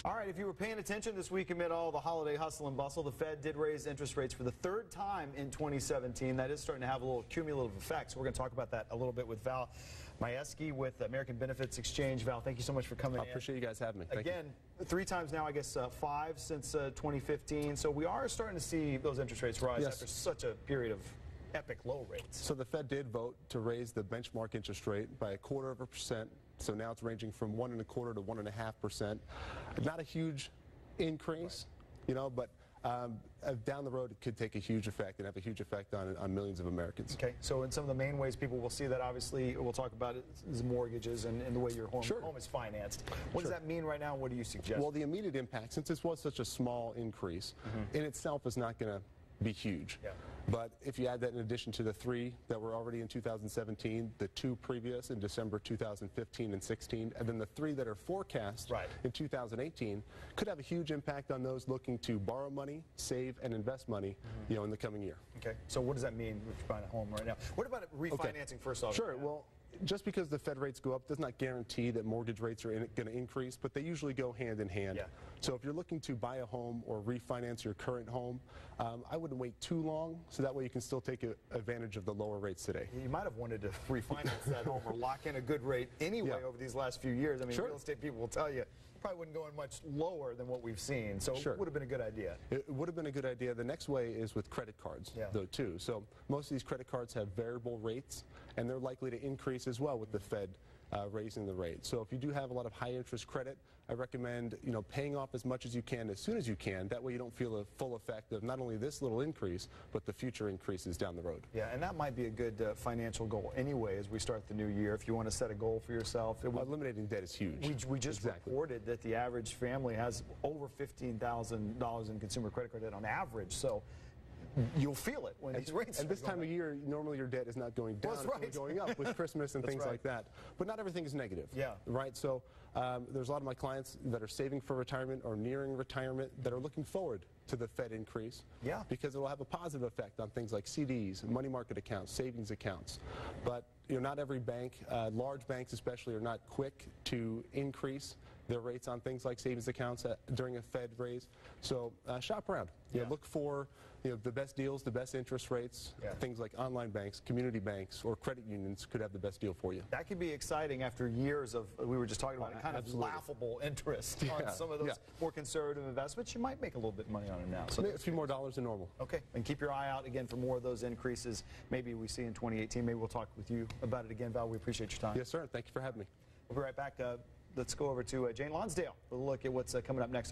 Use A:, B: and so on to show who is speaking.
A: All right, if you were paying attention this week amid all the holiday hustle and bustle, the Fed did raise interest rates for the third time in 2017. That is starting to have a little cumulative effect. So we're going to talk about that a little bit with Val Majewski with American Benefits Exchange. Val, thank you so much for coming in.
B: I appreciate you guys having me.
A: Again, 3 times now, I guess 5 since 2015. So we are starting to see those interest rates rise after such a period of epic low rates.
B: So the Fed did vote to raise the benchmark interest rate by 1/4%. So now it's ranging from 1.25% to 1.5%. Not a huge increase, you know, but down the road it could take a huge effect and have a huge effect on millions of Americans.
A: Okay, so in some of the main ways people will see that, obviously, we'll talk about it, is mortgages and the way your home is financed. What does that mean right now, and what do you suggest?
B: Well, the immediate impact, since this was such a small increase, in itself is not going to be huge. But if you add that in addition to the 3 that were already in 2017, the 2 previous in December 2015 and 16, and then the 3 that are forecast in 2018, could have a huge impact on those looking to borrow money, save, and invest money, you know, in the coming year.
A: Okay, so what does that mean if you're buying a home right now? What about refinancing first off?
B: Sure, well, just because the Fed rates go up does not guarantee that mortgage rates are going to increase, but they usually go hand in hand. So if you're looking to buy a home or refinance your current home, I wouldn't wait too long, so that way you can still take advantage of the lower rates today.
A: You might have wanted to refinance that home or lock in a good rate anyway over these last few years. I mean, real estate people will tell you probably wouldn't go in much lower than what we've seen, so it would have been a good idea.
B: It would have been a good idea. The next way is with credit cards, though, too. So most of these credit cards have variable rates, and they're likely to increase as well with the Fed raising the rate. So if you do have a lot of high interest credit, I recommend, you know, paying off as much as you can as soon as you can. That way you don't feel the full effect of not only this little increase, but the future increases down the road.
A: Yeah, and that might be a good financial goal anyway as we start the new year. If you want to set a goal for yourself.
B: Eliminating debt is huge.
A: We just reported that the average family has over $15,000 in consumer credit card debt on average. So you'll feel it when these rates.
B: And this time of year, normally your debt is not going down, it's going up with Christmas and things like that. But not everything is negative. Right? So there's a lot of my clients that are saving for retirement or nearing retirement that are looking forward to the Fed increase. Because it will have a positive effect on things like CDs, money market accounts, savings accounts. But you know, not every bank, large banks especially, are not quick to increase their rates on things like savings accounts during a Fed raise. So shop around. You know, look for the best deals, the best interest rates. Things like online banks, community banks, or credit unions could have the best deal for you.
A: That could be exciting after years of, we were just talking about it, kind of laughable interest on some of those more conservative investments. You might make a little bit of money on them now. So
B: a few more dollars than normal.
A: Okay, and keep your eye out again for more of those increases. Maybe we see in 2018. Maybe we'll talk with you about it again, Val. We appreciate your time.
B: Yes, sir. Thank you for having me.
A: We'll be right back. Let's go over to Jane Lonsdale for a look at what's coming up next.